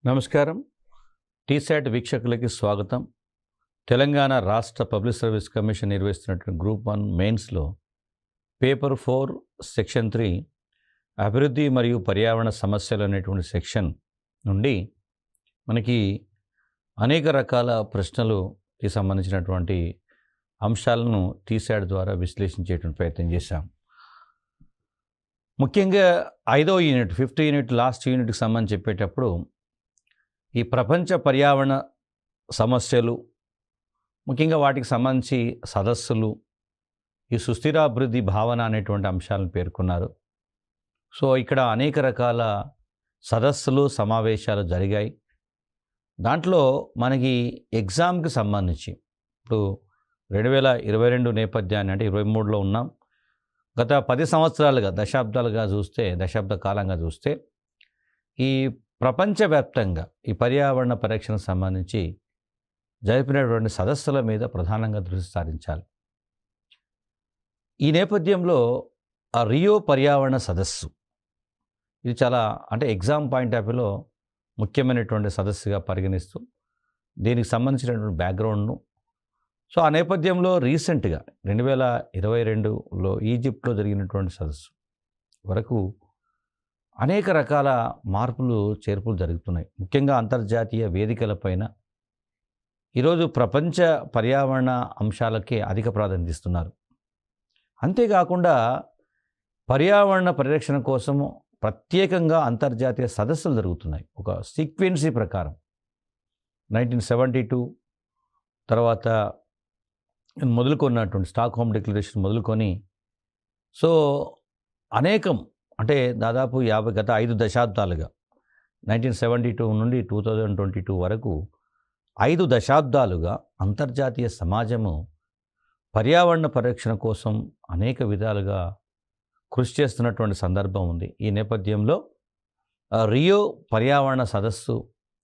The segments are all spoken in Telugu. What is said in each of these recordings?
నమస్కారం. టీశాట్ వీక్షకులకి స్వాగతం. తెలంగాణ రాష్ట్ర పబ్లిక్ సర్వీస్ కమిషన్ నిర్వహిస్తున్నటువంటి గ్రూప్ 1 మెయిన్స్లో పేపర్ 4 సెక్షన్ 3 అభివృద్ధి మరియు పర్యావరణ సమస్యలు అనేటువంటి సెక్షన్ నుండి మనకి అనేక రకాల ప్రశ్నలుకి సంబంధించినటువంటి అంశాలను టీశాట్ ద్వారా విశ్లేషించేటువంటి ప్రయత్నం చేశాం. ముఖ్యంగా 5వ యూనిట్ 5th యూనిట్ లాస్ట్ యూనిట్కి సంబంధించి చెప్పేటప్పుడు ఈ ప్రపంచ పర్యావరణ సమస్యలు, ముఖ్యంగా వాటికి సంబంధించి సదస్సులు, ఈ సుస్థిరాభివృద్ధి భావన అనేటువంటి అంశాలను పేర్కొన్నారు. సో ఇక్కడ అనేక రకాల సదస్సులు సమావేశాలు జరిగాయి. దాంట్లో మనకి ఎగ్జామ్కి సంబంధించి ఇప్పుడు 2022 నేపథ్యాన్ని అంటే 23లో ఉన్నాం. గత 10 సంవత్సరాలుగా దశాబ్ద కాలంగా చూస్తే ఈ ప్రపంచవ్యాప్తంగా ఈ పర్యావరణ పరిరక్షణకు సంబంధించి జరిపినటువంటి సదస్సుల మీద ప్రధానంగా దృష్టి సారించాలి. ఈ నేపథ్యంలో ఆ రియో పర్యావరణ సదస్సు ఇది చాలా అంటే ఎగ్జామ్ పాయింట్ ఆఫ్ వ్యూలో ముఖ్యమైనటువంటి సదస్సుగా పరిగణిస్తూ దీనికి సంబంధించినటువంటి బ్యాక్గ్రౌండ్ను, సో ఆ నేపథ్యంలో రీసెంట్గా 2022లో ఈజిప్ట్లో జరిగినటువంటి సదస్సు వరకు అనేక రకాల మార్పులు చేర్పులు జరుగుతున్నాయి. ముఖ్యంగా అంతర్జాతీయ వేదికలపైన ఈరోజు ప్రపంచ పర్యావరణ అంశాలకే అధిక ప్రాధాన్యత ఇస్తున్నారు. అంతేకాకుండా పర్యావరణ పరిరక్షణ కోసము ప్రత్యేకంగా అంతర్జాతీయ సదస్సులు జరుగుతున్నాయి. ఒక సీక్వెన్సీ ప్రకారం 1972 తర్వాత మొదలుకొన్నటువంటి స్టాక్హోమ్ డిక్లరేషన్ మొదలుకొని సో అనేకం అంటే దాదాపు గత 5 దశాబ్దాలుగా 1972 నుండి 2022 వరకు 5 దశాబ్దాలుగా అంతర్జాతీయ సమాజము పర్యావరణ పరిరక్షణ కోసం అనేక విధాలుగా కృషి చేస్తున్నటువంటి సందర్భం ఉంది. ఈ నేపథ్యంలో రియో పర్యావరణ సదస్సు,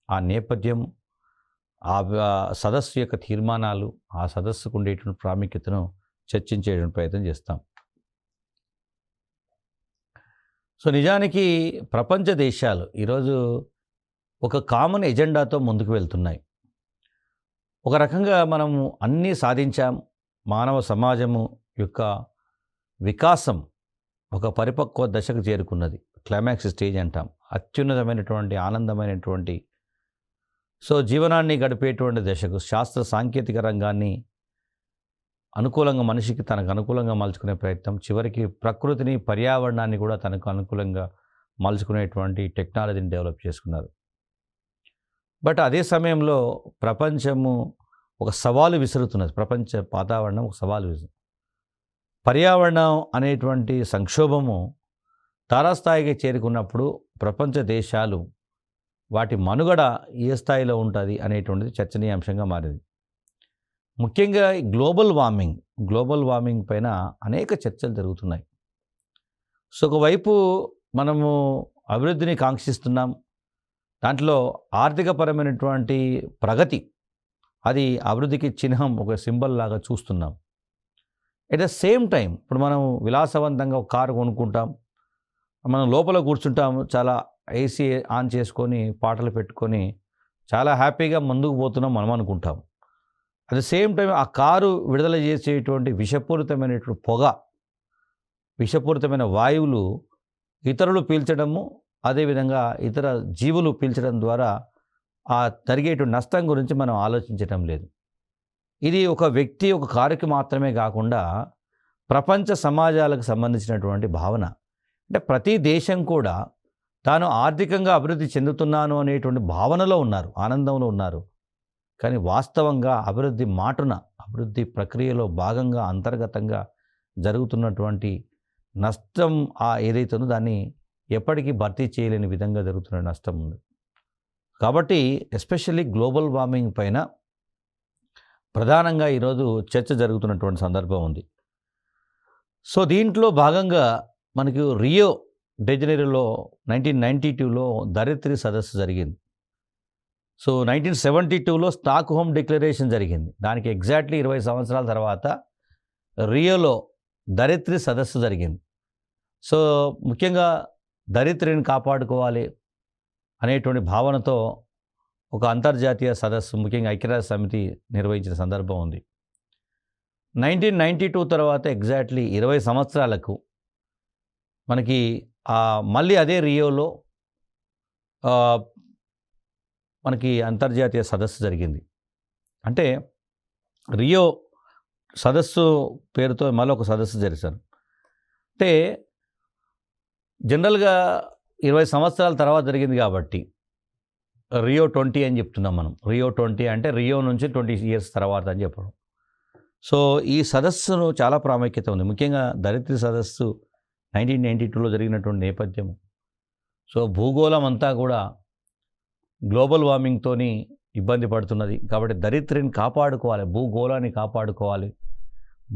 ఆ నేపథ్యం, ఆ సదస్సు యొక్క తీర్మానాలు, ఆ సదస్సుకు ఉండేటువంటి ప్రాముఖ్యతను చర్చించేటువంటి ప్రయత్నం చేస్తాం. సో నిజానికి ప్రపంచ దేశాలు ఈరోజు ఒక కామన్ ఎజెండాతో ముందుకు వెళ్తున్నాయి. ఒక రకంగా మనము అన్నీ సాధించాం. మానవ సమాజము యొక్క వికాసం ఒక పరిపక్వ దశకు చేరుకున్నది. క్లైమాక్స్ స్టేజ్ అంటాం. అత్యున్నతమైనటువంటి ఆనందమైనటువంటి సో జీవనాన్ని గడిపేటువంటి దశకు శాస్త్ర సాంకేతిక రంగాన్ని అనుకూలంగా మనిషికి తనకు అనుకూలంగా మలుచుకునే ప్రయత్నం, చివరికి ప్రకృతిని పర్యావరణాన్ని కూడా తనకు అనుకూలంగా మలుచుకునేటువంటి టెక్నాలజీని డెవలప్ చేసుకున్నారు. బట్ అదే సమయంలో ప్రపంచము ఒక సవాలు విసురుతున్నది. ప్రపంచ వాతావరణం ఒక సవాలు విసురు. పర్యావరణం అనేటువంటి సంక్షోభము తారాస్థాయికి చేరుకున్నప్పుడు ప్రపంచ దేశాలు వాటి మనుగడ ఏ స్థాయిలో ఉంటుంది అనేటువంటిది చర్చనీయాంశంగా మారింది. ముఖ్యంగా గ్లోబల్ వార్మింగ్ పైన అనేక చర్చలు జరుగుతున్నాయి. సో ఒకవైపు మనము అభివృద్ధిని కాంక్షిస్తున్నాం, దాంట్లో ఆర్థికపరమైనటువంటి ప్రగతి అది అభివృద్ధికి చిహ్నం, ఒక సింబల్ లాగా చూస్తున్నాం. ఎట్ ద సేమ్ టైం ఇప్పుడు మనం విలాసవంతంగా ఒక కారు కొనుక్కుంటాం, మనం లోపల కూర్చుంటాము, చాలా ఏసీ ఆన్ చేసుకొని పాటలు పెట్టుకొని చాలా హ్యాపీగా ముందుకు పోతున్నాం మనం అనుకుంటాం. అట్ ద సేమ్ టైం ఆ కారు విడుదల చేసేటువంటి విషపూరితమైనటువంటి పొగ, విషపూరితమైన వాయువులు ఇతరులు పీల్చడము, అదేవిధంగా ఇతర జీవులు పీల్చడం ద్వారా ఆ జరిగేటువంటి నష్టం గురించి మనం ఆలోచించటం లేదు. ఇది ఒక వ్యక్తి ఒక కారుకి మాత్రమే కాకుండా ప్రపంచ సమాజాలకు సంబంధించినటువంటి భావన. అంటే ప్రతి దేశం కూడా తాను ఆర్థికంగా అభివృద్ధి చెందుతున్నాను అనేటువంటి భావనలో ఉన్నారు, ఆనందంలో ఉన్నారు. కానీ వాస్తవంగా అభివృద్ధి ప్రక్రియలో భాగంగా అంతర్గతంగా జరుగుతున్నటువంటి నష్టం ఏదైతే ఉందో దాన్ని ఎప్పటికీ భర్తీ చేయలేని విధంగా జరుగుతున్న నష్టం ఉంది. కాబట్టి ఎస్పెషల్లీ గ్లోబల్ వార్మింగ్ పైన ప్రధానంగా ఈరోజు చర్చ జరుగుతున్నటువంటి సందర్భం ఉంది. సో దీంట్లో భాగంగా మనకు రియో డి జనీరోలో 1992లో ధరిత్రి సదస్సు జరిగింది. సో 1972లో స్టాక్హోమ్ డిక్లరేషన్ జరిగింది. దానికి ఎగ్జాక్ట్లీ 20 సంవత్సరాల తర్వాత రియోలో ధరిత్రి సదస్సు జరిగింది. సో ముఖ్యంగా ధరిత్రిని కాపాడుకోవాలి అనేటువంటి భావనతో ఒక అంతర్జాతీయ సదస్సు ముఖ్యంగా ఐక్యరాజ్య సమితి నిర్వహించిన సందర్భం ఉంది. 1992 తర్వాత ఎగ్జాక్ట్లీ 20 సంవత్సరాలకు మనకి మళ్ళీ అదే రియోలో మనకి అంతర్జాతీయ సదస్సు జరిగింది. అంటే రియో సదస్సు పేరుతో మళ్ళీ ఒక సదస్సు జరిగారు. అంటే జనరల్గా 20 సంవత్సరాల తర్వాత జరిగింది కాబట్టి రియో 20 అని చెప్తున్నాం మనం. రియో 20 అంటే రియో నుంచి 20 ఇయర్స్ తర్వాత అని చెప్పడం. సో ఈ సదస్సును చాలా ప్రాముఖ్యత ఉంది. ముఖ్యంగా ధరిత్రి సదస్సు 1992లో జరిగినటువంటి నేపథ్యము. సో భూగోళం అంతా కూడా గ్లోబల్ వార్మింగ్తోని ఇబ్బంది పడుతున్నది. కాబట్టి ధరిత్రిని కాపాడుకోవాలి, భూగోళాన్ని కాపాడుకోవాలి.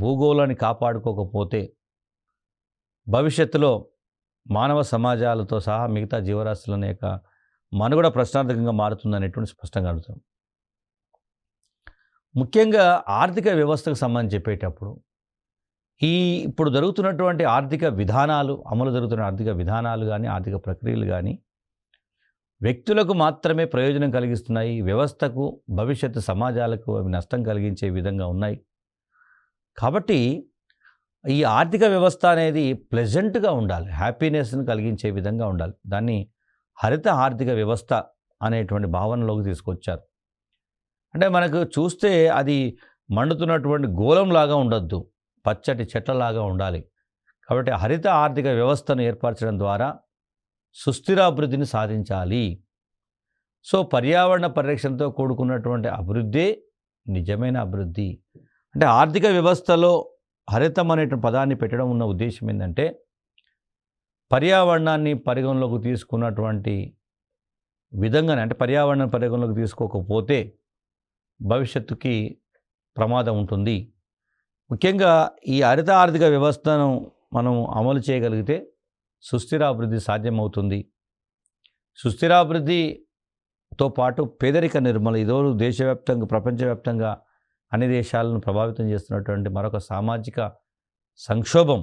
భూగోళాన్ని కాపాడుకోకపోతే భవిష్యత్తులో మానవ సమాజాలతో సహా మిగతా జీవరాశుల యొక్క మనుగడ ప్రశ్నార్థకంగా మారుతుందనేటువంటి స్పష్టంగా అడుగుతాం. ముఖ్యంగా ఆర్థిక వ్యవస్థకు సంబంధించి చెప్పేటప్పుడు ఇప్పుడు జరుగుతున్నటువంటి ఆర్థిక విధానాలు, అమలు జరుగుతున్న ఆర్థిక విధానాలు కానీ ఆర్థిక ప్రక్రియలు కానీ వ్యక్తులకు మాత్రమే ప్రయోజనం కలిగిస్తున్నాయి. వ్యవస్థకు, భవిష్యత్తు సమాజాలకు అవి నష్టం కలిగించే విధంగా ఉన్నాయి. కాబట్టి ఈ ఆర్థిక వ్యవస్థ అనేది ప్లెజెంట్గా ఉండాలి, హ్యాపీనెస్ని కలిగించే విధంగా ఉండాలి. దాన్ని హరిత ఆర్థిక వ్యవస్థ అనేటువంటి భావనలోకి తీసుకొచ్చారు. అంటే మనకు చూస్తే అది మండుతున్నటువంటి గోళంలాగా ఉండొద్దు, పచ్చటి చెట్లలాగా ఉండాలి. కాబట్టి హరిత ఆర్థిక వ్యవస్థను ఏర్పరచడం ద్వారా సుస్థిరాభివృద్ధిని సాధించాలి. సో పర్యావరణ పరిరక్షణతో కూడుకున్నటువంటి అభివృద్ధే నిజమైన అభివృద్ధి. అంటే ఆర్థిక వ్యవస్థలో హరితం అనేటువంటి పదాన్ని పెట్టడం ఉన్న ఉద్దేశం ఏంటంటే పర్యావరణాన్ని పరిగణలోకి తీసుకున్నటువంటి విధంగానే, అంటే పర్యావరణాన్ని పరిగణలోకి తీసుకోకపోతే భవిష్యత్తుకి ప్రమాదం ఉంటుంది. ముఖ్యంగా ఈ హరిత ఆర్థిక వ్యవస్థను మనం అమలు చేయగలిగితే సుస్థిరాభివృద్ధి సాధ్యమవుతుంది. సుస్థిరాభివృద్ధితో పాటు పేదరిక నిర్మూలన ఈరోజు దేశవ్యాప్తంగా, ప్రపంచవ్యాప్తంగా అన్ని దేశాలను ప్రభావితం చేస్తున్నటువంటి మరొక సామాజిక సంక్షోభం,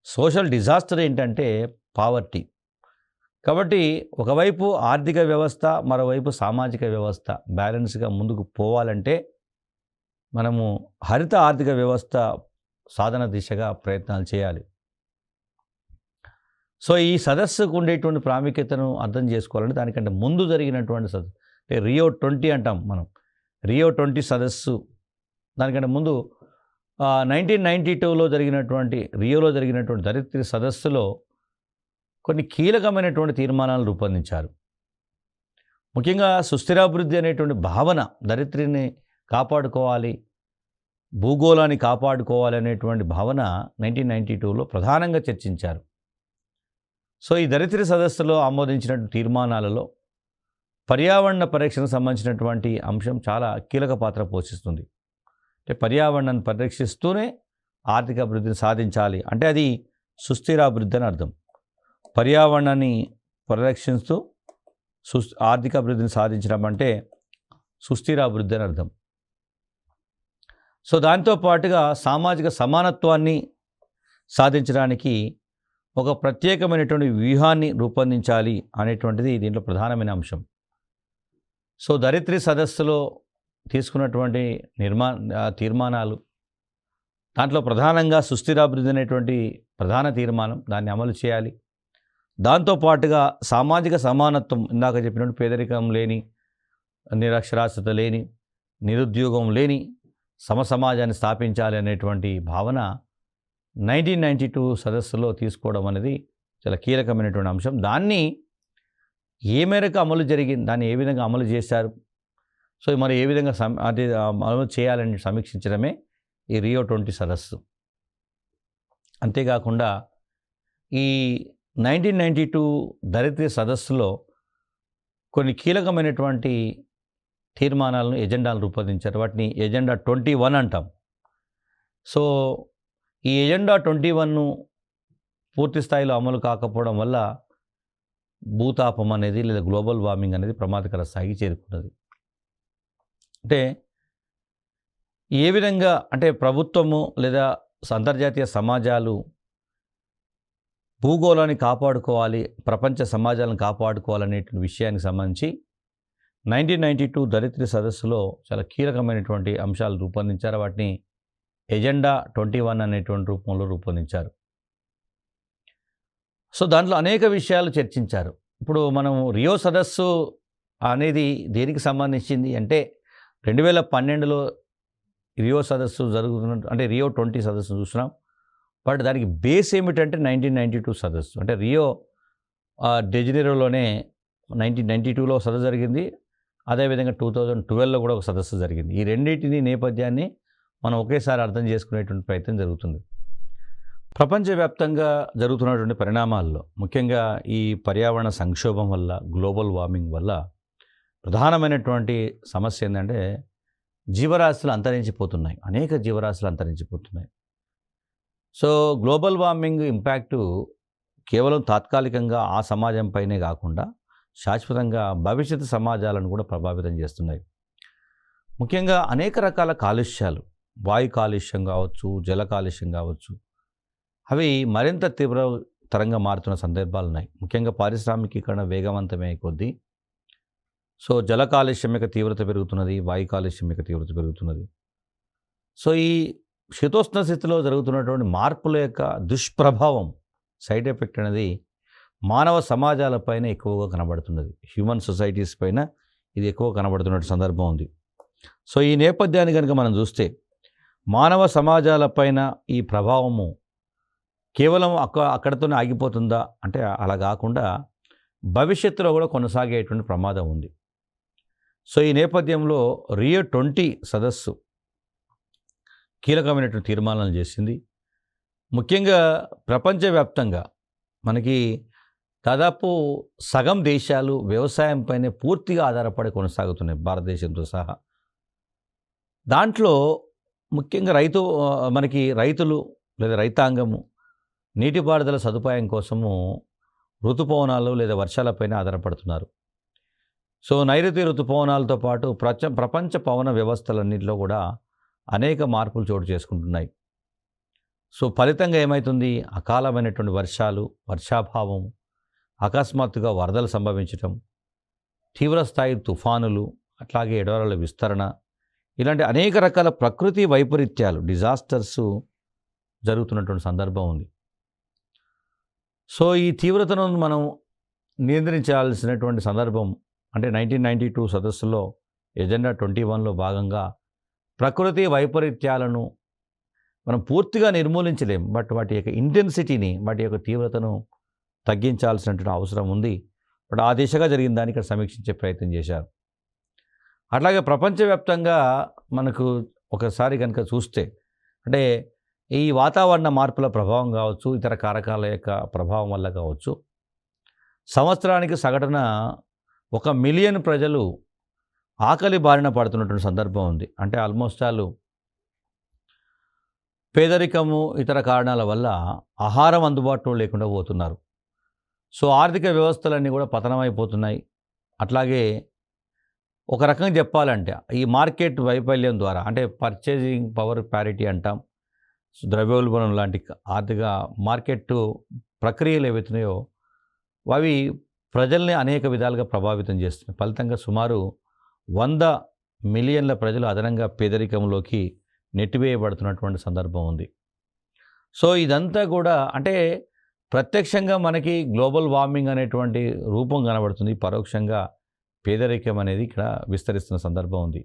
సోషల్ డిజాస్టర్ ఏంటంటే పావర్టీ. కాబట్టి ఒకవైపు ఆర్థిక వ్యవస్థ, మరోవైపు సామాజిక వ్యవస్థ బ్యాలెన్స్గా ముందుకు పోవాలంటే మనము హరిత ఆర్థిక వ్యవస్థ సాధన దిశగా ప్రయత్నాలు చేయాలి. సో ఈ సదస్సుకు ఉండేటువంటి ప్రాముఖ్యతను అర్థం చేసుకోవాలంటే దానికంటే ముందు జరిగినటువంటి సదస్సు, అంటే రియో 20 అంటాం మనం. రియో 20 సదస్సు దానికంటే ముందు 1992లో జరిగినటువంటి రియోలో జరిగినటువంటి ధరిత్రి సదస్సులో కొన్ని కీలకమైనటువంటి తీర్మానాలు రూపొందించారు. ముఖ్యంగా సుస్థిరాభివృద్ధి అనేటువంటి భావన, ధరిత్రిని కాపాడుకోవాలి, భూగోళాన్ని కాపాడుకోవాలి అనేటువంటి భావన 1992లో ప్రధానంగా చర్చించారు. సో ఈ ధరిత్రి సదస్సులో ఆమోదించినటువంటి తీర్మానాలలో పర్యావరణ పరిరక్షణకు సంబంధించినటువంటి అంశం చాలా కీలక పాత్ర పోషిస్తుంది. అంటే పర్యావరణాన్ని పరిరక్షిస్తూనే ఆర్థిక అభివృద్ధిని సాధించాలి అంటే అది సుస్థిరాభివృద్ధి అని అర్థం. పర్యావరణాన్ని పరిరక్షిస్తూ ఆర్థిక అభివృద్ధిని సాధించడం అంటే సుస్థిరాభివృద్ధి అని అర్థం. సో దాంతో పాటుగా సామాజిక సమానత్వాన్ని సాధించడానికి ఒక ప్రత్యేకమైనటువంటి వ్యూహాన్ని రూపొందించాలి అనేటువంటిది దీంట్లో ప్రధానమైన అంశం. సో ధరిత్రి సదస్సులో తీసుకున్నటువంటి తీర్మానాలు, దాంట్లో ప్రధానంగా సుస్థిరాభివృద్ధి అనేటువంటి ప్రధాన తీర్మానం, దాన్ని అమలు చేయాలి. దాంతోపాటుగా సామాజిక సమానత్వం, ఇందాక చెప్పినట్టు పేదరికం లేని, నిరక్షరాస్యత లేని, నిరుద్యోగం లేని సమసమాజాన్ని స్థాపించాలి అనేటువంటి భావన 1992 సదస్సులో తీసుకోవడం అనేది చాలా కీలకమైనటువంటి అంశం. దాన్ని ఏ మేరకు అమలు జరిగింది, దాన్ని ఏ విధంగా అమలు చేశారు, సో మరి ఏ విధంగా అమలు చేయాలని సమీక్షించడమే ఈ రియో 20 సదస్సు. అంతేకాకుండా ఈ 1992 ధరిత్రి సదస్సులో కొన్ని కీలకమైనటువంటి తీర్మానాలను, ఎజెండాలను రూపొందించారు. వాటిని ఎజెండా 21 అంటాం. సో ఈ ఎజెండా 21ను పూర్తి స్థాయిలో అమలు కాకపోవడం వల్ల భూతాపం అనేది లేదా గ్లోబల్ వార్మింగ్ అనేది ప్రమాదకర స్థాయికి చేరుకున్నది. అంటే ఏ విధంగా అంటే ప్రభుత్వము లేదా అంతర్జాతీయ సమాజాలు భూగోళాన్ని కాపాడుకోవాలి, ప్రపంచ సమాజాలను కాపాడుకోవాలనే విషయానికి సంబంధించి 1992 దరిత్రి సదస్సులో చాలా కీలకమైనటువంటి అంశాలు రూపొందించారు. వాటిని ఎజెండా 21 అనేటువంటి రూపంలో రూపొందించారు. సో దాంట్లో అనేక విషయాలు చర్చించారు. ఇప్పుడు మనం రియో సదస్సు అనేది దేనికి సంబంధించింది అంటే 2012లో రియో సదస్సు జరుగుతున్న అంటే రియో 20 సదస్సు చూస్తున్నాం. బట్ దానికి బేస్ ఏమిటంటే 1992 సదస్సు. అంటే రియో డెజనీరోలోనే 1992లో సదస్సు జరిగింది. అదేవిధంగా 2012లో కూడా ఒక సదస్సు జరిగింది. ఈ రెండింటిని నేపథ్యాన్ని మనం ఒకేసారి అర్థం చేసుకునేటువంటి ప్రయత్నం జరుగుతుంది. ప్రపంచవ్యాప్తంగా జరుగుతున్నటువంటి పరిణామాల్లో ముఖ్యంగా ఈ పర్యావరణ సంక్షోభం వల్ల, గ్లోబల్ వార్మింగ్ వల్ల ప్రధానమైనటువంటి సమస్య ఏంటంటే జీవరాశులు అంతరించిపోతున్నాయి. అనేక జీవరాశులు అంతరించిపోతున్నాయి. సో గ్లోబల్ వార్మింగ్ ఇంపాక్టు కేవలం తాత్కాలికంగా ఆ సమాజంపైనే కాకుండా శాశ్వతంగా భవిష్యత్తు సమాజాలను కూడా ప్రభావితం చేస్తున్నాయి. ముఖ్యంగా అనేక రకాల కాలుష్యాలు, వాయు కాలుష్యం కావచ్చు, జల కాలుష్యం కావచ్చు, అవి మరింత తీవ్రతరంగా మారుతున్న సందర్భాలు ఉన్నాయి. ముఖ్యంగా పారిశ్రామికీకరణ వేగవంతమయ్యే కొద్దీ సో జల కాలుష్యం యొక్క తీవ్రత పెరుగుతున్నది, వాయు కాలుష్యం యొక్క తీవ్రత పెరుగుతున్నది. సో ఈ శీతోష్ణ స్థితిలో జరుగుతున్నటువంటి మార్పుల యొక్క దుష్ప్రభావం, సైడ్ ఎఫెక్ట్ అనేది మానవ సమాజాలపైన ఎక్కువగా కనబడుతున్నది. హ్యూమన్ సొసైటీస్ పైన ఇది ఎక్కువ కనబడుతున్న సందర్భం ఉంది. సో ఈ నేపథ్యాన్ని కనుక మనం చూస్తే మానవ సమాజాలపైన ఈ ప్రభావము కేవలం అక్కడితోనే ఆగిపోతుందా అంటే అలా కాకుండా భవిష్యత్తులో కూడా కొనసాగేటువంటి ప్రమాదం ఉంది. సో ఈ నేపథ్యంలో రియో 20 సదస్సు కీలకమైనటువంటి తీర్మానాలు చేసింది. ముఖ్యంగా ప్రపంచవ్యాప్తంగా మనకి దాదాపు సగం దేశాలు వ్యవసాయంపైనే పూర్తిగా ఆధారపడి కొనసాగుతున్నాయి, భారతదేశంతో సహా. దాంట్లో ముఖ్యంగా మనకి రైతులు లేదా రైతాంగము నీటిపారుదల సదుపాయం కోసము ఋతుపవనాలు లేదా వర్షాలపైన ఆధారపడుతున్నారు. సో నైరుతి ఋతుపవనాలతో పాటు ప్రపంచ పవన వ్యవస్థలన్నింటిలో కూడా అనేక మార్పులు చోటు చేసుకుంటున్నాయి. సో ఫలితంగా ఏమవుతుంది, అకాలమైనటువంటి వర్షాలు, వర్షాభావం, అకస్మాత్తుగా వరదలు సంభవించటం, తీవ్రస్థాయి తుఫానులు, అట్లాగే ఎడవరల విస్తరణ, ఇలాంటి అనేక రకాల ప్రకృతి వైపరీత్యాలు, డిజాస్టర్స్ జరుగుతున్నటువంటి సందర్భం ఉంది. సో ఈ తీవ్రతను మనం నియంత్రించాల్సినటువంటి సందర్భం అంటే 1992 సదస్సులో ఎజెండా 21లో భాగంగా ప్రకృతి వైపరీత్యాలను మనం పూర్తిగా నిర్మూలించలేం, బట్ వాటి యొక్క ఇంటెన్సిటీని, వాటి యొక్క తీవ్రతను తగ్గించాల్సినటువంటి అవసరం ఉంది. బట్ ఆ దిశగా జరిగిన దాన్ని ఇక్కడ సమీక్షించే ప్రయత్నం చేశారు. అట్లాగే ప్రపంచవ్యాప్తంగా మనకు ఒకసారి కనుక చూస్తే అంటే ఈ వాతావరణ మార్పుల ప్రభావం కావచ్చు, ఇతర కారకాల యొక్క ప్రభావం వల్ల కావచ్చు, సంవత్సరానికి సగటున 1 మిలియన్ ప్రజలు ఆకలి బారిన పడుతున్నటువంటి సందర్భం ఉంది. అంటే ఆల్మోస్ట్ ఆల్ పేదరికము, ఇతర కారణాల వల్ల ఆహారం అందుబాటులో లేకుండా పోతున్నారు. సో ఆర్థిక వ్యవస్థలన్నీ కూడా పతనమైపోతున్నాయి. అట్లాగే ఒక రకంగా చెప్పాలంటే ఈ మార్కెట్ వైఫల్యం ద్వారా అంటే పర్చేజింగ్ పవర్ ప్యారిటీ అంటాం, ద్రవ్యోల్బణం లాంటి ఆర్థిక మార్కెట్ ప్రక్రియలు ఏవైతున్నాయో అవి ప్రజల్ని అనేక విధాలుగా ప్రభావితం చేస్తున్నాయి. ఫలితంగా సుమారు 100 మిలియన్ల ప్రజలు అదనంగా పేదరికంలోకి నెట్టివేయబడుతున్నటువంటి సందర్భం ఉంది. సో ఇదంతా కూడా అంటే ప్రత్యక్షంగా మనకి గ్లోబల్ వార్మింగ్ అనేటువంటి రూపం కనబడుతుంది, పరోక్షంగా పేదరికం అనేది ఇక్కడ విస్తరిస్తున్న సందర్భం ఉంది.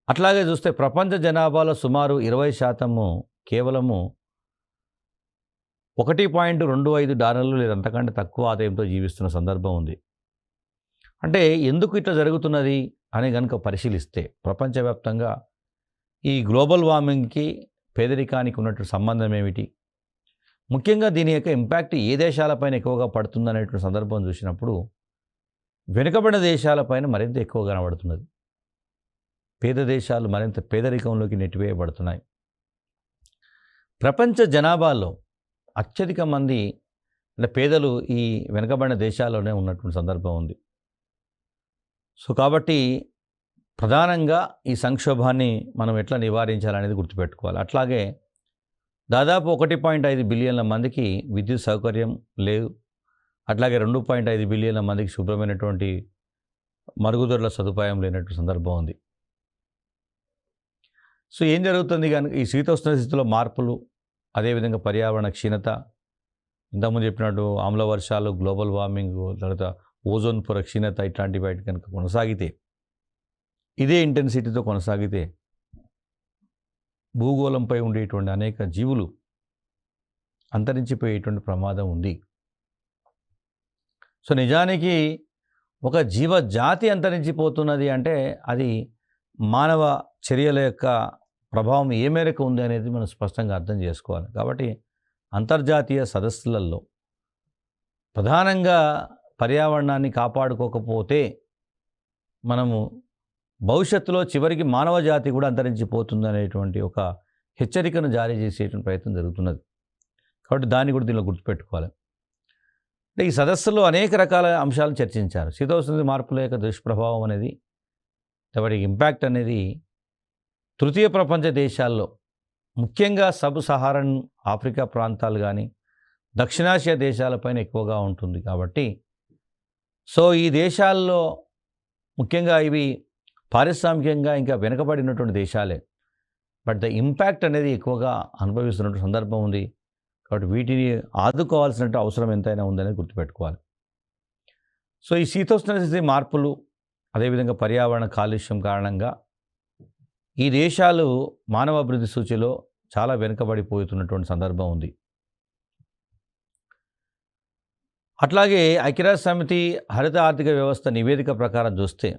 అట్లాగే చూస్తే ప్రపంచ జనాభాలో సుమారు 20% కేవలము $1.25 లేదా అంతకంటే తక్కువ ఆదాయంతో జీవిస్తున్న సందర్భం ఉంది. అంటే ఎందుకు ఇట్లా జరుగుతున్నది అని కనుక పరిశీలిస్తే ప్రపంచవ్యాప్తంగా ఈ గ్లోబల్ వార్మింగ్కి పేదరికానికి ఉన్నటువంటి సంబంధం ఏమిటి, ముఖ్యంగా దీని యొక్క ఇంపాక్ట్ ఏ దేశాలపైన ఎక్కువగా పడుతుందనేటువంటి సందర్భం చూసినప్పుడు వెనుకబడిన దేశాలపైన మరింత ఎక్కువ కనబడుతున్నది. పేద దేశాలు మరింత పేదరికంలోకి నెట్టివేయబడుతున్నాయి. ప్రపంచ జనాభాలో అత్యధిక మంది అంటే పేదలు ఈ వెనుకబడిన దేశాల్లోనే ఉన్నటువంటి సందర్భం ఉంది. సో కాబట్టి ప్రధానంగా ఈ సంక్షోభాన్ని మనం ఎట్లా నివారించాలనేది గుర్తుపెట్టుకోవాలి. అట్లాగే దాదాపు 1.5 బిలియన్ల మందికి విద్యుత్ సౌకర్యం లేదు. అట్లాగే 2.5 బిలియన్ల మందికి శుభ్రమైనటువంటి మరుగుదొడ్ల సదుపాయం లేనట్టు సందర్భం ఉంది. సో ఏం జరుగుతుంది కనుక ఈ శీతోష్ణ స్థితిలో మార్పులు, అదేవిధంగా పర్యావరణ క్షీణత, ఇంతకుముందు చెప్పినట్టు ఆమ్ల వర్షాలు, గ్లోబల్ వార్మింగ్, తర్వాత ఓజోన్ పొర క్షీణత ఇట్లాంటి వాటి కనుక కొనసాగితే, ఇదే ఇంటెన్సిటీతో కొనసాగితే భూగోళంపై ఉండేటువంటి అనేక జీవులు అంతరించిపోయేటువంటి ప్రమాదం ఉంది. సో నిజానికి ఒక జీవజాతి అంతరించిపోతున్నది అంటే అది మానవ చర్యల యొక్క ప్రభావం ఏ మేరకు ఉంది అనేది మనం స్పష్టంగా అర్థం చేసుకోవాలి. కాబట్టి అంతర్జాతీయ సదస్సులలో ప్రధానంగా పర్యావరణాన్ని కాపాడుకోకపోతే మనము భవిష్యత్తులో చివరికి మానవ జాతి కూడా అంతరించిపోతుంది అనేటువంటి ఒక హెచ్చరికను జారీ చేసేటువంటి ప్రయత్నం జరుగుతున్నది. కాబట్టి దాన్ని కూడా దీనిలో గుర్తుపెట్టుకోవాలి. అంటే ఈ సదస్సులో అనేక రకాల అంశాలను చర్చించారు. శీతోష్ణ మార్పుల యొక్క దుష్ప్రభావం అనేది, వాటి ఇంపాక్ట్ అనేది తృతీయ ప్రపంచ దేశాల్లో, ముఖ్యంగా సబ్ సహారన్ ఆఫ్రికా ప్రాంతాలు కానీ దక్షిణాసియా దేశాలపైన ఎక్కువగా ఉంటుంది. కాబట్టి సో ఈ దేశాల్లో ముఖ్యంగా ఇవి పారిశ్రామికంగా ఇంకా వెనుకబడినటువంటి దేశాలే, బట్ ద ఇంపాక్ట్ అనేది ఎక్కువగా అనుభవిస్తున్నటువంటి సందర్భం ఉంది. కాబట్టి వీటిని ఆదుకోవాల్సినట్టు అవసరం ఎంతైనా ఉందనేది గుర్తుపెట్టుకోవాలి. సో ఈ శీతోష్ణ స్థితి మార్పులు, అదేవిధంగా పర్యావరణ కాలుష్యం కారణంగా ఈ దేశాలు మానవ అభివృద్ధి సూచిలో చాలా వెనుకబడిపోతున్నటువంటి సందర్భం ఉంది. అట్లాగే ఐక్యరాజ్య సమితి హరిత ఆర్థిక వ్యవస్థ నివేదిక ప్రకారం చూస్తే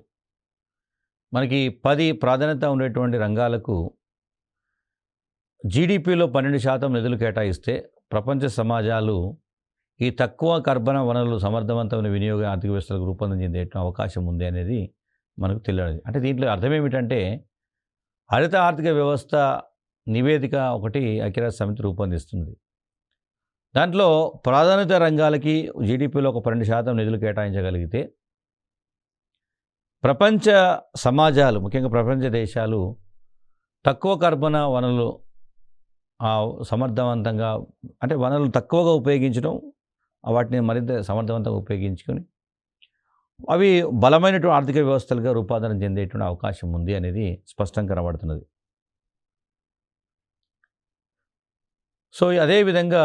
మనకి 10 ప్రాధాన్యత ఉండేటువంటి రంగాలకు జీడిపిలో 12% నిధులు కేటాయిస్తే ప్రపంచ సమాజాలు ఈ తక్కువ కర్బన వనరులు సమర్థవంతమైన వినియోగ ఆర్థిక వ్యవస్థలకు రూపొందించే అవకాశం ఉంది అనేది మనకు తెలియదు. అంటే దీంట్లో అర్థం ఏమిటంటే హరిత ఆర్థిక వ్యవస్థ నివేదిక ఒకటి ఐక్యరాజ్య సమితి రూపొందిస్తుంది. దాంట్లో ప్రాధాన్యత రంగాలకి జీడిపిలో ఒక 12% నిధులు కేటాయించగలిగితే ప్రపంచ సమాజాలు, ముఖ్యంగా ప్రపంచ దేశాలు తక్కువ కర్బన వనరులు సమర్థవంతంగా, అంటే వనరులు తక్కువగా ఉపయోగించడం, వాటిని మరింత సమర్థవంతంగా ఉపయోగించుకొని అవి బలమైనటువంటి ఆర్థిక వ్యవస్థలుగా రూపాంతరం చెందేటువంటి అవకాశం ఉంది అనేది స్పష్టంగా కనబడుతున్నది. సో అదేవిధంగా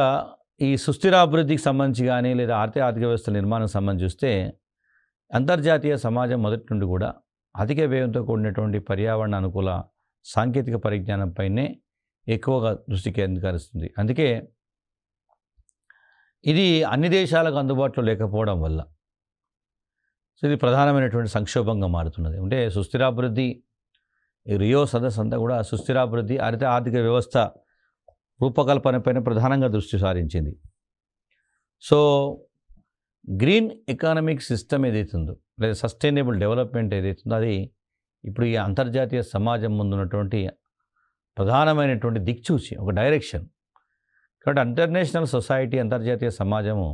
ఈ సుస్థిరాభివృద్ధికి సంబంధించి కానీ లేదా ఆర్థిక వ్యవస్థ నిర్మాణం సంబంధించి చూస్తే అంతర్జాతీయ సమాజం మొదటి నుండి కూడా అధిక వ్యయంతో కూడినటువంటి పర్యావరణ అనుకూల సాంకేతిక పరిజ్ఞానంపైనే ఎక్కువగా దృష్టి కేంద్రీకరిస్తుంది. అందుకే ఇది అన్ని దేశాలకు అందుబాటులో లేకపోవడం వల్ల సో ఇది ప్రధానమైనటువంటి సంక్షోభంగా మారుతున్నది. అంటే సుస్థిరాభివృద్ధి, ఈ రియో సదస్సు అంతా కూడా సుస్థిరాభివృద్ధి, హరిత ఆర్థిక వ్యవస్థ రూపకల్పనపైన ప్రధానంగా దృష్టి సారించింది. సో గ్రీన్ ఎకానమిక్ సిస్టమ్ ఏదైతుందో లేదా సస్టైనబుల్ డెవలప్మెంట్ ఏదైతుందో అది ఇప్పుడు ఈ అంతర్జాతీయ సమాజం ముందున్నటువంటి ప్రధానమైనటువంటి దిక్చూచి, ఒక డైరెక్షన్. కాబట్టి ఇంటర్నేషనల్ సొసైటీ, అంతర్జాతీయ సమాజము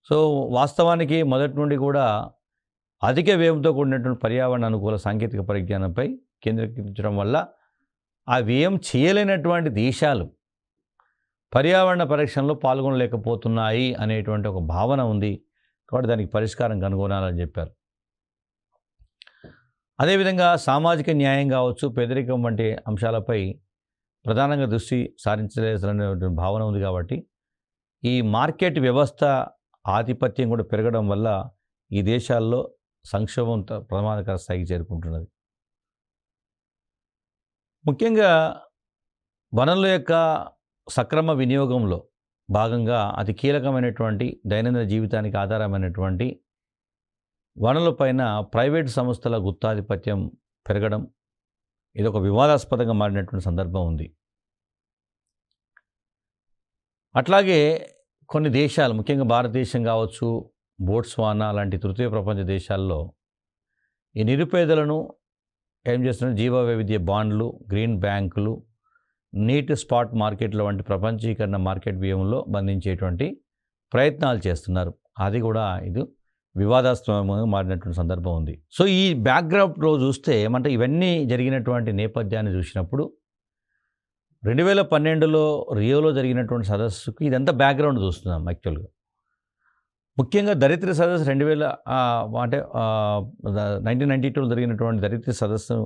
సో వాస్తవానికి మొదటి నుండి కూడా అధిక వ్యయంతో కూడినటువంటి పర్యావరణ అనుకూల సాంకేతిక పరిజ్ఞానంపై కేంద్రీకరించడం వల్ల ఆ వ్యయం చేయలేనటువంటి దేశాలు పర్యావరణ పరిరక్షణలో పాల్గొనలేకపోతున్నాయి అనేటువంటి ఒక భావన ఉంది. కాబట్టి దానికి పరిష్కారం కనుగొనాలని చెప్పారు. అదేవిధంగా సామాజిక న్యాయం కావచ్చు, పేదరికం వంటి అంశాలపై ప్రధానంగా దృష్టి సారించలేదనే భావన ఉంది. కాబట్టి ఈ మార్కెట్ వ్యవస్థ ఆధిపత్యం కూడా పెరగడం వల్ల ఈ దేశాల్లో సంక్షోభం ప్రమాదకర స్థాయికి చేరుకుంటున్నది. ముఖ్యంగా వనరుల యొక్క సక్రమ వినియోగంలో భాగంగా అతి కీలకమైనటువంటి దైనందిన జీవితానికి ఆధారమైనటువంటి వనరులపైన ప్రైవేటు సంస్థల గుత్తాధిపత్యం పెరగడం, ఇది ఒక వివాదాస్పదంగా మారినటువంటి సందర్భం ఉంది. అట్లాగే కొన్ని దేశాలు, ముఖ్యంగా భారతదేశం కావచ్చు, బోట్స్వానా లాంటి తృతీయ ప్రపంచ దేశాల్లో ఈ నిరుపేదలను ఏం చేస్తున్నారు, జీవ వైవిధ్య బాండ్లు, గ్రీన్ బ్యాంకులు, నీట్ స్పాట్ మార్కెట్ల వంటి ప్రపంచీకరణ మార్కెట్ వ్యయంలో బంధించేటువంటి ప్రయత్నాలు చేస్తున్నారు. అది కూడా ఇది వివాదాస్పదంగా మారినటువంటి సందర్భం ఉంది. సో ఈ బ్యాక్గ్రౌండ్లో చూస్తే ఏమంటే ఇవన్నీ జరిగినటువంటి నేపథ్యాన్ని చూసినప్పుడు 2012లో రియోలో జరిగినటువంటి సదస్సుకి ఇదంతా బ్యాక్గ్రౌండ్ చూస్తున్నాం యాక్చువల్గా. ముఖ్యంగా దరిద్ర సదస్సు 2000 అంటే 1992లో జరిగినటువంటి దరిద్ర సదస్సు,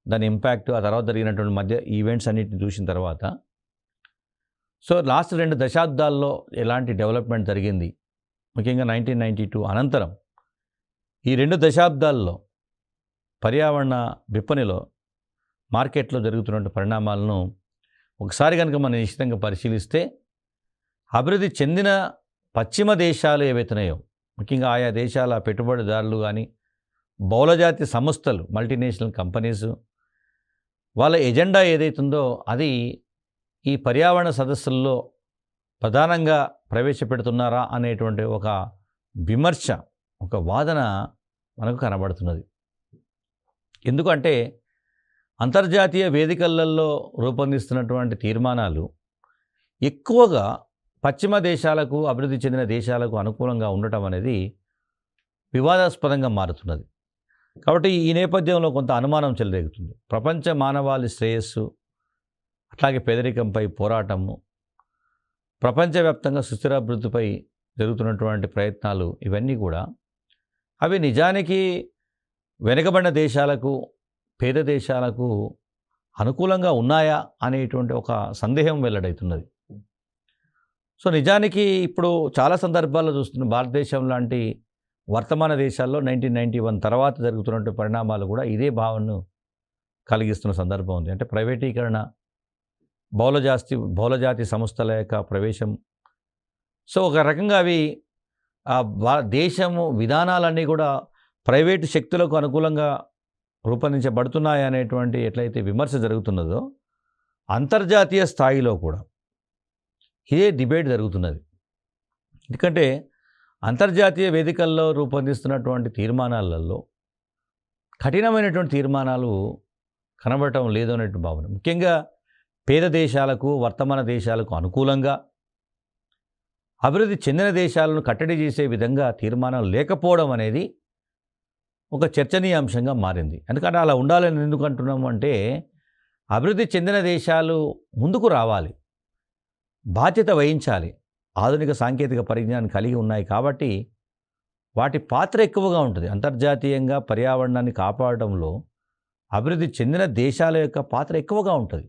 దాని ఇంపాక్ట్, ఆ తర్వాత జరిగినటువంటి మధ్య ఈవెంట్స్ అన్నిటిని చూసిన తర్వాత, సో లాస్ట్ 2 దశాబ్దాల్లో ఎలాంటి డెవలప్మెంట్ జరిగింది, ముఖ్యంగా 1992 అనంతరం ఈ 2 దశాబ్దాల్లో పర్యావరణ విపణిలో, మార్కెట్లో జరుగుతున్న పరిణామాలను ఒకసారి కనుక మనం నిశ్చితంగా పరిశీలిస్తే, అభివృద్ధి చెందిన పశ్చిమ దేశాలు ఏవైతున్నాయో, ముఖ్యంగా ఆయా దేశాల పెట్టుబడిదారులు కానీ, బహుళజాతి సంస్థలు, మల్టీనేషనల్ కంపెనీస్, వాళ్ళ ఎజెండా ఏదైతుందో అది ఈ పర్యావరణ సదస్సుల్లో ప్రధానంగా ప్రవేశపెడుతున్నారా అనేటువంటి ఒక విమర్శ, ఒక వాదన మనకు కనబడుతున్నది. ఎందుకంటే అంతర్జాతీయ వేదికలలో రూపొందిస్తున్నటువంటి తీర్మానాలు ఎక్కువగా పశ్చిమ దేశాలకు, అభివృద్ధి చెందిన దేశాలకు అనుకూలంగా ఉండటం అనేది వివాదాస్పదంగా మారుతున్నది. కాబట్టి ఈ నేపథ్యంలో కొంత అనుమానం చెలరేగుతుంది. ప్రపంచ మానవాళి శ్రేయస్సు, అట్లాగే పేదరికంపై పోరాటము, ప్రపంచవ్యాప్తంగా సుస్థిరాభివృద్ధిపై జరుగుతున్నటువంటి ప్రయత్నాలు, ఇవన్నీ కూడా అవి నిజానికి వెనుకబడిన దేశాలకు, పేద దేశాలకు అనుకూలంగా ఉన్నాయా అనేటువంటి ఒక సందేహం వెల్లడవుతున్నది. సో నిజానికి ఇప్పుడు చాలా సందర్భాల్లో చూస్తున్న భారతదేశం లాంటి వర్తమాన దేశాల్లో 1991 తర్వాత జరుగుతున్న పరిణామాలు కూడా ఇదే భావనను కలిగిస్తున్న సందర్భం ఉంది. అంటే ప్రైవేటీకరణ, బహుళజాతి సంస్థల యొక్క ప్రవేశం. సో ఒక రకంగా అవి దేశము విధానాలన్నీ కూడా ప్రైవేటు శక్తులకు అనుకూలంగా రూపొందించబడుతున్నాయి అనేటువంటి ఎట్లయితే విమర్శ జరుగుతున్నదో, అంతర్జాతీయ స్థాయిలో కూడా ఇదే డిబేట్ జరుగుతున్నది. ఎందుకంటే అంతర్జాతీయ వేదికల్లో రూపొందిస్తున్నటువంటి తీర్మానాలలో కఠినమైనటువంటి తీర్మానాలు కనబడటం లేదు అనేటువంటి భావన. ముఖ్యంగా పేద దేశాలకు, వర్తమాన దేశాలకు అనుకూలంగా, అభివృద్ధి చెందిన దేశాలను కట్టడి చేసే విధంగా తీర్మానాలు లేకపోవడం అనేది ఒక చర్చనీయాంశంగా మారింది. ఎందుకంటే అలా ఉండాలని ఎందుకు అంటున్నాము అంటే, అభివృద్ధి చెందిన దేశాలు ముందుకు రావాలి, బాధ్యత వహించాలి, ఆధునిక సాంకేతిక పరిజ్ఞానం కలిగి ఉన్నాయి కాబట్టి వాటి పాత్ర ఎక్కువగా ఉంటుంది. అంతర్జాతీయంగా పర్యావరణాన్ని కాపాడడంలో అభివృద్ధి చెందిన దేశాల యొక్క పాత్ర ఎక్కువగా ఉంటుంది.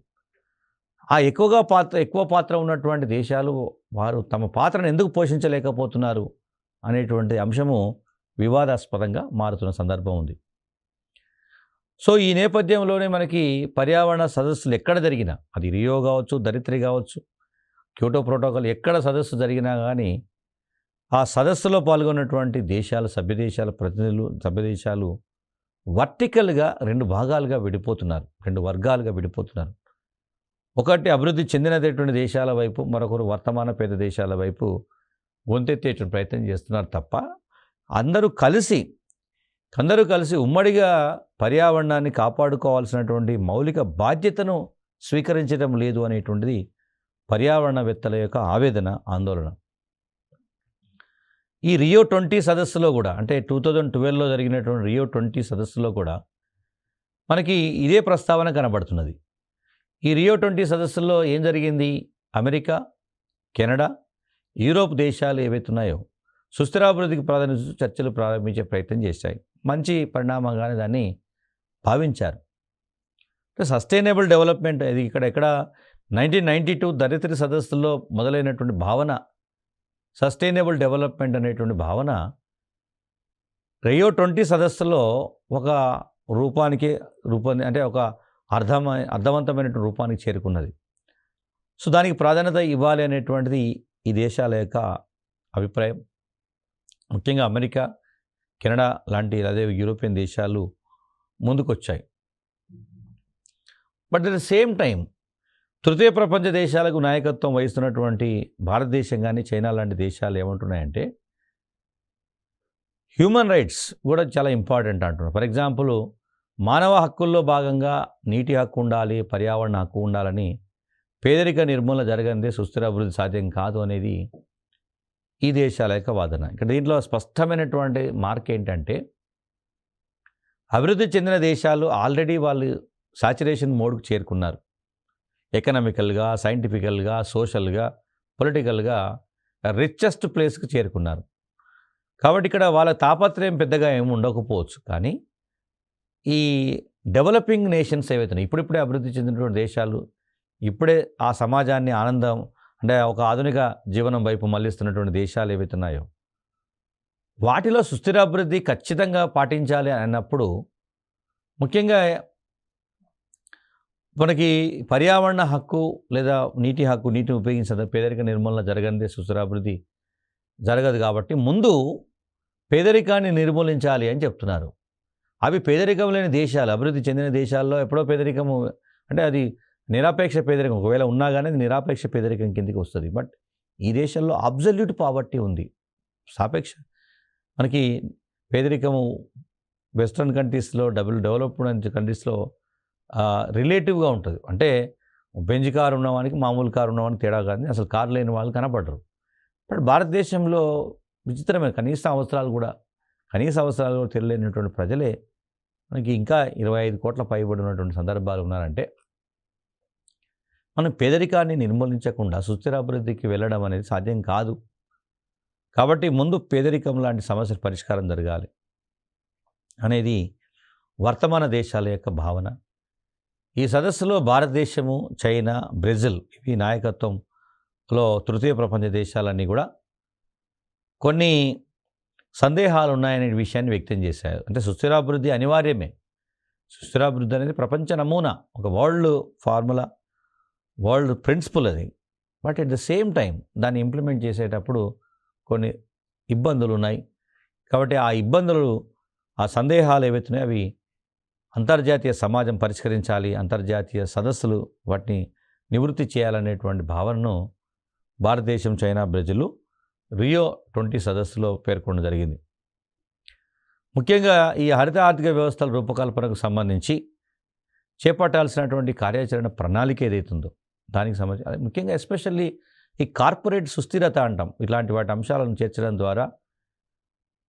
ఆ ఎక్కువ పాత్ర ఉన్నటువంటి దేశాలు వారు తమ పాత్రను ఎందుకు పోషించలేకపోతున్నారు అనేటువంటి అంశము వివాదాస్పదంగా మారుతున్న సందర్భం ఉంది. సో ఈ నేపథ్యంలోనే మనకి పర్యావరణ సదస్సులు ఎక్కడ జరిగినా, అది రియో కావచ్చు, ధరిత్రి కావచ్చు, క్యోటో ప్రోటోకాల్ ఎక్కడ సదస్సు జరిగినా కానీ ఆ సదస్సులో పాల్గొన్నటువంటి దేశాలు, సభ్యదేశాల ప్రతినిధులు, సభ్యదేశాలు వర్టికల్గా 2 భాగాలుగా విడిపోతున్నారు, 2 వర్గాలుగా విడిపోతున్నారు. ఒకటి అభివృద్ధి చెందినటువంటి దేశాల వైపు, మరొకరు వర్తమాన పేద దేశాల వైపు గొంతెత్తేటువంటి ప్రయత్నం చేస్తున్నారు తప్ప అందరూ కలిసి ఉమ్మడిగా పర్యావరణాన్ని కాపాడుకోవాల్సినటువంటి మౌలిక బాధ్యతను స్వీకరించడం లేదు అనేటువంటిది పర్యావరణవేత్తల యొక్క ఆవేదన, ఆందోళన. ఈ రియో 20 సదస్సులో కూడా, అంటే 2012లో జరిగినటువంటి రియో 20 సదస్సులో కూడా మనకి ఇదే ప్రస్తావన కనబడుతున్నది. ఈ రియో 20 సదస్సుల్లో ఏం జరిగింది? అమెరికా, కెనడా, యూరోప్ దేశాలు ఏవైతున్నాయో సుస్థిరాభివృద్ధికి ప్రాధాన్యత చర్చలు ప్రారంభించే ప్రయత్నం చేశాయి. మంచి పరిణామంగానే దాన్ని భావించారు. సస్టైనబుల్ డెవలప్మెంట్ ఇది ఇక్కడ 1992 దరిద్ర సదస్సుల్లో మొదలైనటువంటి భావన, సస్టైనబుల్ డెవలప్మెంట్ అనేటువంటి భావన రియో 20 సదస్సులో ఒక రూపానికి అంటే ఒక అర్థవంతమైనటువంటి రూపానికి చేరుకున్నది. సో దానికి ప్రాధాన్యత ఇవ్వాలి అనేటువంటిది ఈ దేశాల యొక్క అభిప్రాయం. ముఖ్యంగా అమెరికా, కెనడా లాంటి అదే యూరోపియన్ దేశాలు ముందుకొచ్చాయి. But at the same time తృతీయ ప్రపంచ దేశాలకు నాయకత్వం వహిస్తున్నటువంటి భారతదేశం కానీ, చైనా లాంటి దేశాలు ఏమంటున్నాయంటే హ్యూమన్ రైట్స్ కూడా చాలా ఇంపార్టెంట్ అంటున్నారు. ఫర్ ఎగ్జాంపుల్, మానవ హక్కుల్లో భాగంగా నీటి హక్కు ఉండాలి, పర్యావరణ హక్కు ఉండాలని, పేదరిక నిర్మూలన జరగనిదే సుస్థిర అభివృద్ధి సాధ్యం కాదు అనేది ఈ దేశాల యొక్క వాదన. ఇక్కడ దీంట్లో స్పష్టమైనటువంటి మార్క్ ఏంటంటే, అభివృద్ధి చెందిన దేశాలు ఆల్రెడీ వాళ్ళు సాచురేషన్ మోడ్కు చేరుకున్నారు. ఎకనామికల్గా, సైంటిఫికల్గా, సోషల్గా, పొలిటికల్గా రిచెస్ట్ ప్లేస్కి చేరుకున్నారు. కాబట్టి ఇక్కడ వాళ్ళ తాపత్రయం పెద్దగా ఏమి ఉండకపోవచ్చు. కానీ ఈ డెవలపింగ్ నేషన్స్ ఏవైతే ఉన్నాయో, ఇప్పుడిప్పుడే అభివృద్ధి చెందినటువంటి దేశాలు, ఇప్పుడే ఆ సమాజాన్ని ఆనందం అంటే ఒక ఆధునిక జీవనం వైపు మళ్లిస్తున్నటువంటి దేశాలు ఏవైతే ఉన్నాయో, వాటిలో సుస్థిరాభివృద్ధి ఖచ్చితంగా పాటించాలి అన్నప్పుడు ముఖ్యంగా మనకి పర్యావరణ హక్కు లేదా నీటి హక్కు, నీటిని ఉపయోగించడం, పేదరిక నిర్మూలన జరగనిదే సుస్థిరాభివృద్ధి జరగదు. కాబట్టి ముందు పేదరికాన్ని నిర్మూలించాలి అని చెప్తున్నారు. అవి పేదరికం లేని దేశాలు, అభివృద్ధి చెందిన దేశాల్లో ఎప్పుడో పేదరికము అంటే అది నిరపేక్ష పేదరికం, ఒకవేళ ఉన్నా కానీ అది నిరపేక్ష పేదరికం కిందకి వస్తుంది. బట్ ఈ దేశంలో అబ్జల్యూట్ పావర్టీ ఉంది. సాపేక్ష మనకి పేదరికము వెస్ట్రన్ కంట్రీస్లో, డెవలప్డ్ కంట్రీస్లో రిలేటివ్గా ఉంటుంది. అంటే బెంజ్ కారు ఉన్నవానికి మామూలు కారు ఉన్నవానికి తేడా కానీ అసలు కారు లేని వాళ్ళు కనపడరు. బట్ భారతదేశంలో విచిత్రమైన కనీస అవసరాలు కూడా తెలియలేనటువంటి ప్రజలే మనకి ఇంకా 25 కోట్ల పైబడినటువంటి సందర్భాలు ఉన్నారంటే, మనం పేదరికాన్ని నిర్మూలించకుండా సుస్థిరాభివృద్ధికి వెళ్ళడం అనేది సాధ్యం కాదు. కాబట్టి ముందు పేదరికం లాంటి సమస్యల పరిష్కారం జరగాలి అనేది వర్తమాన దేశాల యొక్క భావన. ఈ సదస్సులో భారతదేశము, చైనా, బ్రెజిల్ ఇవి నాయకత్వంలో తృతీయ ప్రపంచ దేశాలన్నీ కూడా కొన్ని సందేహాలు ఉన్నాయనే విషయాన్ని వ్యక్తం చేశారు. అంటే సుస్థిరాభివృద్ధి అనివార్యమే. సుస్థిరాభివృద్ధి అనేది ప్రపంచ నమూనా, ఒక వరల్డ్ ఫార్ములా, వరల్డ్ ప్రిన్సిపల్ అది. But at the same time దాన్ని ఇంప్లిమెంట్ చేసేటప్పుడు కొన్ని ఇబ్బందులు ఉన్నాయి. కాబట్టి ఆ ఇబ్బందులు, ఆ సందేహాలు ఏవైతున్నాయో అవి అంతర్జాతీయ సమాజం పరిష్కరించాలి, అంతర్జాతీయ సదస్సులు వాటిని నివృత్తి చేయాలనేటువంటి భావనను భారతదేశం, చైనా, బ్రెజిల్ రియో 20 సదస్సులో పేర్కొనడం జరిగింది. ముఖ్యంగా ఈ హరిత ఆర్థిక వ్యవస్థల రూపకల్పనకు సంబంధించి చేపట్టాల్సినటువంటి కార్యాచరణ ప్రణాళిక ఏదైతుందో దానికి సంబంధించి ముఖ్యంగా ఎస్పెషల్లీ ఈ కార్పొరేట్ సుస్థిరత అంటాం, ఇట్లాంటి వాటి అంశాలను చేర్చడం ద్వారా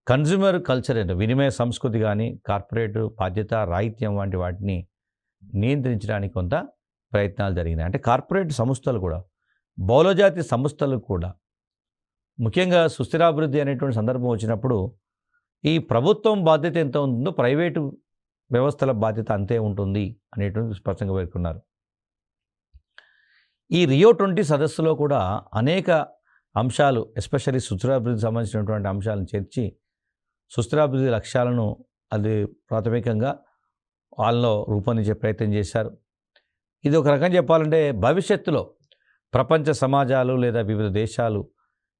కన్జ్యూమర్ కల్చర్ అంటే వినిమయ సంస్కృతి కానీ, కార్పొరేట్ బాధ్యత, రాహిత్యం వంటి వాటిని నియంత్రించడానికి కొంత ప్రయత్నాలు జరిగినాయి. అంటే కార్పొరేట్ సంస్థలు కూడా, బహుళజాతి సంస్థలు కూడా ముఖ్యంగా సుస్థిరాభివృద్ధి అనేటువంటి సందర్భం వచ్చినప్పుడు ఈ ప్రభుత్వం బాధ్యత ఎంత ఉంటుందో ప్రైవేటు వ్యవస్థల బాధ్యత అంతే ఉంటుంది అనేటువంటి స్పష్టంగా పేర్కొన్నారు. ఈ రియో 20 సదస్సులో కూడా అనేక అంశాలు, ఎస్పెషల్లీ సుస్థిరాభివృద్ధికి సంబంధించినటువంటి అంశాలను చేర్చి సుస్థిరాభివృద్ధి లక్ష్యాలను అది ప్రాథమికంగా వాళ్ళలో రూపొందించే ప్రయత్నం చేశారు. ఇది ఒక రకం చెప్పాలంటే భవిష్యత్తులో ప్రపంచ సమాజాలు లేదా వివిధ దేశాలు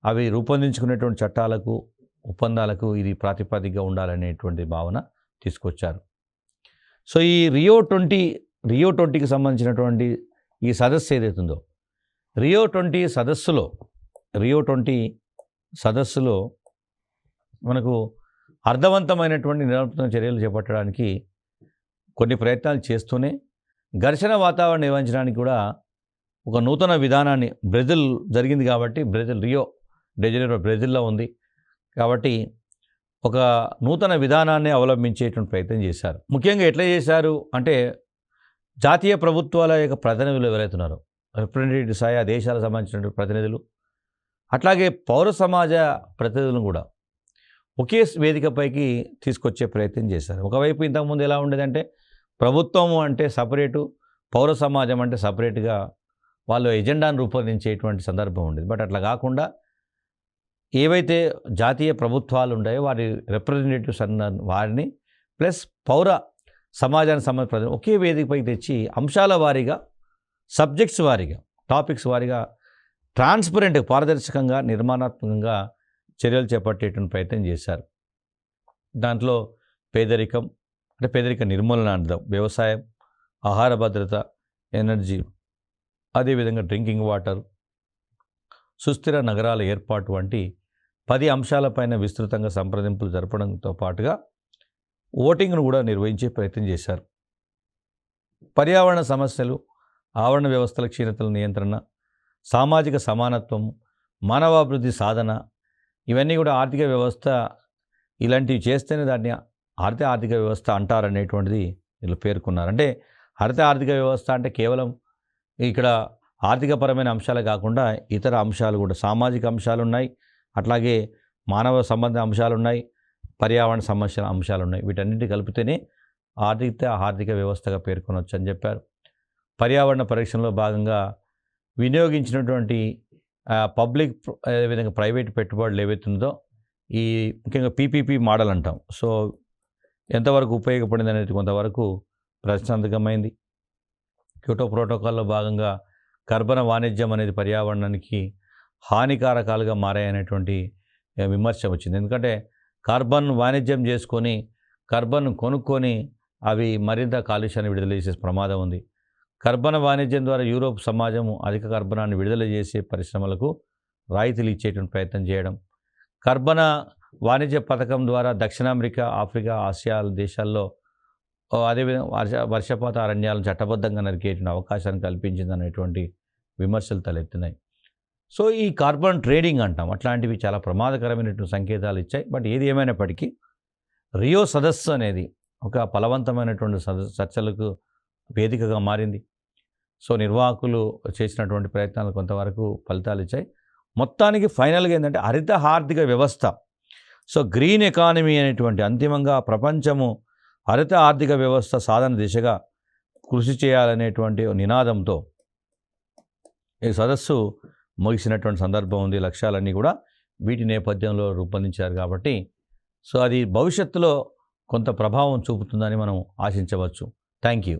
అవి రూపొందించుకునేటువంటి చట్టాలకు, ఒప్పందాలకు ఇది ప్రాతిపదికగా ఉండాలనేటువంటి భావన తీసుకొచ్చారు. సో ఈ రియో 20కి సంబంధించినటువంటి ఈ సదస్సు ఏదైతుందో, రియో 20 సదస్సులో మనకు అర్థవంతమైనటువంటి నిరంతర చర్యలు చేపట్టడానికి కొన్ని ప్రయత్నాలు చేస్తూనే ఘర్షణ వాతావరణం నిర్వహించడానికి కూడా ఒక నూతన విధానాన్ని బ్రెజిల్ జరిగింది కాబట్టి, రియో డే జనీరో బ్రెజిల్లో ఉంది కాబట్టి ఒక నూతన విధానాన్ని అవలంబించేటువంటి ప్రయత్నం చేశారు. ముఖ్యంగా ఎట్లా చేశారు అంటే, జాతీయ ప్రభుత్వాల యొక్క ప్రతినిధులు ఎవరైతున్నారో, రిప్రజెంటేటివ్స్ ఆయా దేశాలకు సంబంధించిన ప్రతినిధులు, అట్లాగే పౌర సమాజ ప్రతినిధులను కూడా ఒకే వేదికపైకి తీసుకొచ్చే ప్రయత్నం చేశారు. ఒకవైపు ఇంతకుముందు ఎలా ఉండేదంటే ప్రభుత్వం అంటే సపరేటు, పౌర సమాజం అంటే సపరేట్గా వాళ్ళు ఎజెండాను రూపొందించేటువంటి సందర్భం ఉండేది. బట్ అట్లా కాకుండా ఏవైతే జాతీయ ప్రభుత్వాలు ఉన్నాయో వారి రిప్రజెంటేటివ్స్ అన్న వారిని ప్లస్ పౌర సమాజానికి సంబంధించిన ఒకే వేదికపైకి తెచ్చి అంశాల వారీగా, సబ్జెక్ట్స్ వారీగా, టాపిక్స్ వారీగా ట్రాన్స్పరెంట్, పారదర్శకంగా, నిర్మాణాత్మకంగా చర్యలు చేపట్టేటువంటి ప్రయత్నం చేశారు. దాంట్లో పేదరికం అంటే పేదరిక నిర్మూలన అంటాం, వ్యవసాయం, ఆహార భద్రత, ఎనర్జీ, అదేవిధంగా డ్రింకింగ్ వాటర్, సుస్థిర నగరాల ఏర్పాటు వంటి 10 అంశాలపైన విస్తృతంగా సంప్రదింపులు జరపడంతో పాటుగా ఓటింగ్ను కూడా నిర్వహించే ప్రయత్నం చేశారు. పర్యావరణ సమస్యలు, ఆవరణ వ్యవస్థల క్షీణతల నియంత్రణ, సామాజిక సమానత్వం, మానవాభివృద్ధి సాధన, ఇవన్నీ కూడా ఆర్థిక వ్యవస్థ ఇలాంటివి చేస్తేనే దాన్ని ఆర్థిక వ్యవస్థ అంటారనేటువంటిది వీళ్ళు పేర్కొన్నారు. అంటే హరిత ఆర్థిక వ్యవస్థ అంటే కేవలం ఇక్కడ ఆర్థికపరమైన అంశాలే కాకుండా ఇతర అంశాలు కూడా, సామాజిక అంశాలు ఉన్నాయి, అట్లాగే మానవ సంబంధ అంశాలున్నాయి, పర్యావరణ సమస్యల అంశాలున్నాయి. వీటన్నిటి కలిపితేనే ఆర్థిక వ్యవస్థగా పేర్కొనవచ్చు అని చెప్పారు. పర్యావరణ పరిరక్షణలో భాగంగా వినియోగించినటువంటి పబ్లిక్ అదేవిధంగా ప్రైవేట్ పెట్టుబడులు ఏవైతుందో ఈ ముఖ్యంగా పీపీపీ మోడల్ అంటాం. సో ఎంతవరకు ఉపయోగపడింది అనేది కొంతవరకు ప్రశ్నార్థకమైంది. క్యోటో ప్రోటోకాల్లో భాగంగా కర్బన వాణిజ్యం అనేది పర్యావరణానికి హానికారకాలుగా మారాయనేటువంటి విమర్శ వచ్చింది. ఎందుకంటే కార్బన్ వాణిజ్యం చేసుకొని కార్బన్ కొనుక్కొని అవి మరింత కాలుష్యాన్ని విడుదల చేసే ప్రమాదం ఉంది. కర్బన వాణిజ్యం ద్వారా యూరోప్ సమాజం అధిక కర్బనాన్ని విడుదల చేసే పరిశ్రమలకు రాయితీలు ఇచ్చేటువంటి ప్రయత్నం చేయడం, కర్బన వాణిజ్య పథకం ద్వారా దక్షిణ అమెరికా, ఆఫ్రికా, ఆసియా దేశాల్లో అదేవిధంగా వర్షపాత అరణ్యాలను చట్టబద్ధంగా నరికేటువంటి అవకాశాన్ని కల్పించింది అనేటువంటి విమర్శలు తలెత్తినాయి. సో ఈ కార్బన్ ట్రేడింగ్ అంటాం, అట్లాంటివి చాలా ప్రమాదకరమైనటువంటి సంకేతాలు ఇచ్చాయి. బట్ ఏది ఏమైనప్పటికీ రియో సదస్సు అనేది ఒక ఫలవంతమైనటువంటి చర్చలకు వేదికగా మారింది. సో నిర్వాహకులు చేసినటువంటి ప్రయత్నాలు కొంతవరకు ఫలితాలు ఇచ్చాయి. మొత్తానికి ఫైనల్గా ఏంటంటే హరిత ఆర్థిక వ్యవస్థ, సో గ్రీన్ ఎకానమీ అనేటువంటి అంతిమంగా ప్రపంచము హరిత ఆర్థిక వ్యవస్థ సాధన దిశగా కృషి చేయాలనేటువంటి నినాదంతో ఈ సదస్సు ముగిసినటువంటి సందర్భం ఉంది. లక్ష్యాలన్నీ కూడా వీటి నేపథ్యంలో రూపొందించారు కాబట్టి సో అది భవిష్యత్తులో కొంత ప్రభావం చూపుతుందని మనం ఆశించవచ్చు. Thank you.